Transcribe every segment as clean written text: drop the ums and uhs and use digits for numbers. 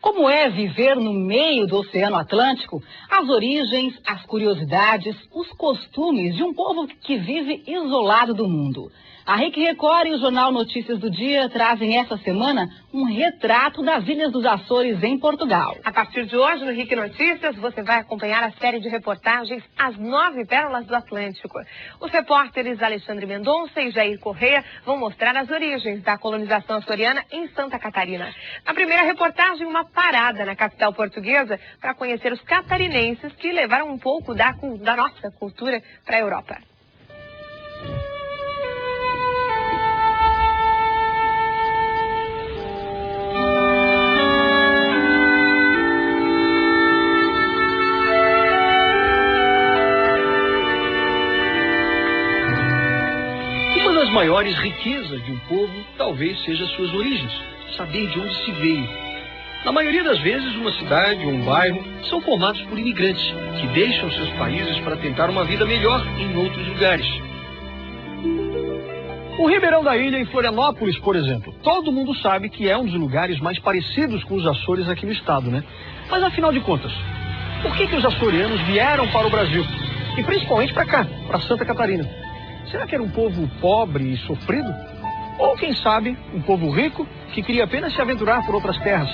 Como é viver no meio do Oceano Atlântico? As origens, as curiosidades, os costumes de um povo que vive isolado do mundo. A RIC Record e o Jornal Notícias do Dia trazem essa semana um retrato das Ilhas dos Açores em Portugal. A partir de hoje, no RIC Notícias, você vai acompanhar a série de reportagens As 9 Pérolas do Atlântico. Os repórteres Alexandre Mendonça e Jair Correia vão mostrar as origens da colonização açoriana em Santa Catarina. Na primeira reportagem, uma parada na capital portuguesa para conhecer os catarinenses que levaram um pouco da nossa cultura para a Europa. Uma das maiores riquezas de um povo talvez seja suas origens, saber de onde se veio. Na maioria das vezes, uma cidade ou um bairro são formados por imigrantes que deixam seus países para tentar uma vida melhor em outros lugares. O Ribeirão da Ilha, em Florianópolis, por exemplo, todo mundo sabe que é um dos lugares mais parecidos com os Açores aqui no estado, né? Mas afinal de contas, por que os açorianos vieram para o Brasil? E principalmente para cá, para Santa Catarina? Será que era um povo pobre e sofrido? Ou, quem sabe, um povo rico que queria apenas se aventurar por outras terras?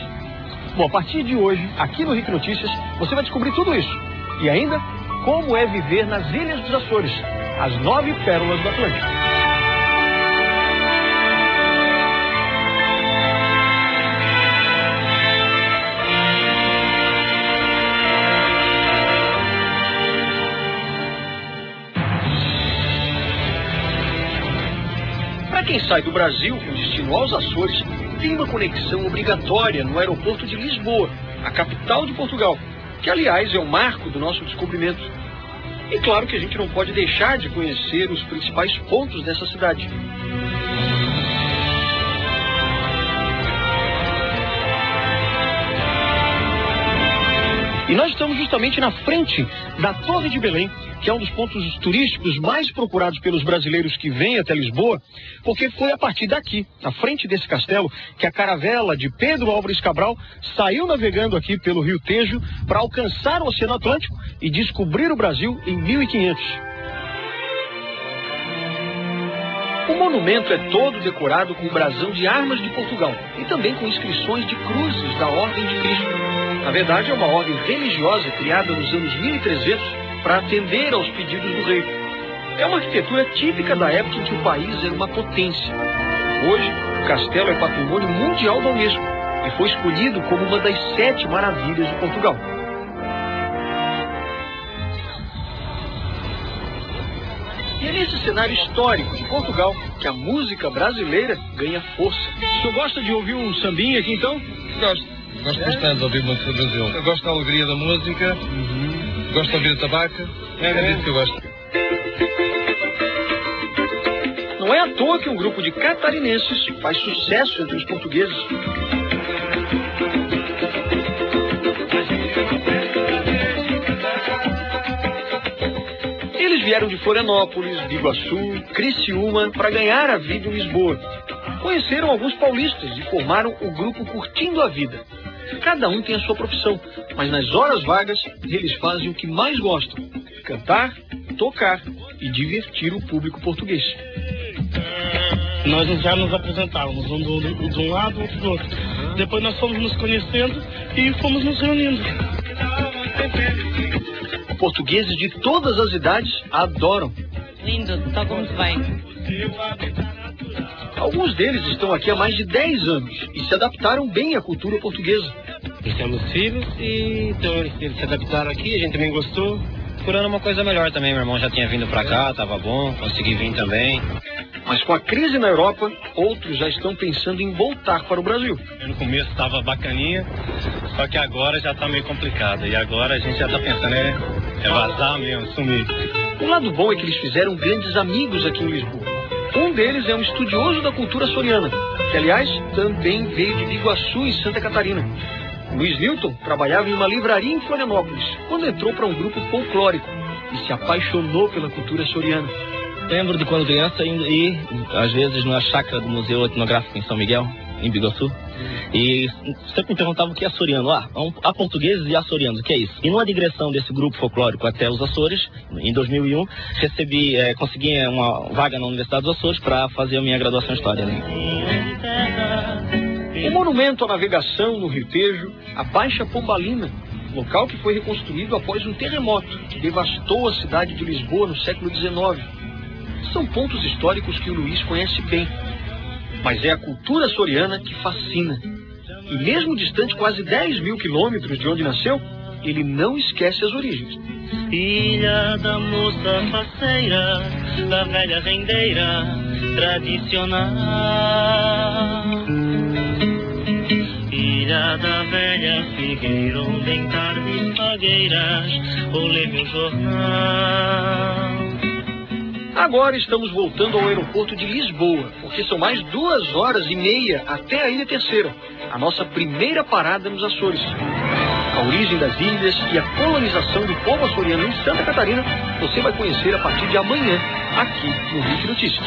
Bom, a partir de hoje, aqui no RIC Notícias, você vai descobrir tudo isso. E ainda, como é viver nas Ilhas dos Açores, as 9 Pérolas do Atlântico. Para quem sai do Brasil com destino aos Açores, tem uma conexão obrigatória no aeroporto de Lisboa, a capital de Portugal, que aliás é o marco do nosso descobrimento. E claro que a gente não pode deixar de conhecer os principais pontos dessa cidade. E nós estamos justamente na frente da Torre de Belém, que é um dos pontos turísticos mais procurados pelos brasileiros que vêm até Lisboa, porque foi a partir daqui, na frente desse castelo, que a caravela de Pedro Álvares Cabral saiu navegando aqui pelo Rio Tejo para alcançar o Oceano Atlântico e descobrir o Brasil em 1500. O monumento é todo decorado com o brasão de armas de Portugal e também com inscrições de cruzes da Ordem de Cristo. Na verdade, é uma ordem religiosa criada nos anos 1300 para atender aos pedidos do rei. É uma arquitetura típica da época em que o país era uma potência. Hoje, o castelo é patrimônio mundial da Unesco e foi escolhido como uma das 7 maravilhas de Portugal. E é nesse cenário histórico de Portugal que a música brasileira ganha força. O senhor gosta de ouvir um sambinha aqui, então? Gosto bastante de ouvir música do Brasil. Eu gosto da alegria da música, gosto de ouvir a tabaca, é disso que eu gosto. Não é à toa que um grupo de catarinenses faz sucesso entre os portugueses. Eles vieram de Florianópolis, Biguaçu, Criciúma para ganhar a vida em Lisboa. Conheceram alguns paulistas e formaram o grupo Curtindo a Vida. Cada um tem a sua profissão, mas nas horas vagas eles fazem o que mais gostam: cantar, tocar e divertir o público português. Nós já nos apresentávamos um de um lado, outro do outro. Depois nós fomos nos conhecendo e fomos nos reunindo. Portugueses de todas as idades adoram. Lindo, toca muito bem. Alguns deles estão aqui há mais de 10 anos e se adaptaram bem à cultura portuguesa. Nós temos filhos e então eles se adaptaram aqui, a gente também gostou. Procurando uma coisa melhor também, meu irmão já tinha vindo pra cá, tava bom, consegui vir também. Mas com a crise na Europa, outros já estão pensando em voltar para o Brasil. No começo estava bacaninha, só que agora já está meio complicado. E agora a gente já está pensando é vazar mesmo, sumir. O lado bom é que eles fizeram grandes amigos aqui em Lisboa. Um deles é um estudioso da cultura açoriana, que aliás também veio de Biguaçu, em Santa Catarina. Luiz Newton trabalhava em uma livraria em Florianópolis, quando entrou para um grupo folclórico e se apaixonou pela cultura açoriana. Lembro de quando criança ir, às vezes, na chácara do Museu Etnográfico em São Miguel. em Biguaçu. E sempre me perguntavam o que é açoriano. Há portugueses e açorianos, o que é isso? E numa digressão desse grupo folclórico até os Açores, em 2001, consegui uma vaga na Universidade dos Açores para fazer a minha graduação em História. O monumento à navegação no Rio Tejo, a Baixa Pombalina, local que foi reconstruído após um terremoto que devastou a cidade de Lisboa no século XIX. São pontos históricos que o Luiz conhece bem. Mas é a cultura açoriana que fascina. E mesmo distante quase 10 mil quilômetros de onde nasceu, ele não esquece as origens. Ilha da moça faceira, da velha rendeira tradicional. Ilha da velha figueira, onde em tardes fagueiras olhei meu jornal. Agora estamos voltando ao aeroporto de Lisboa, porque são mais 2h30 até a Ilha Terceira, a nossa primeira parada nos Açores. A origem das ilhas e a colonização do povo açoriano em Santa Catarina, você vai conhecer a partir de amanhã, aqui no RIC Notícias.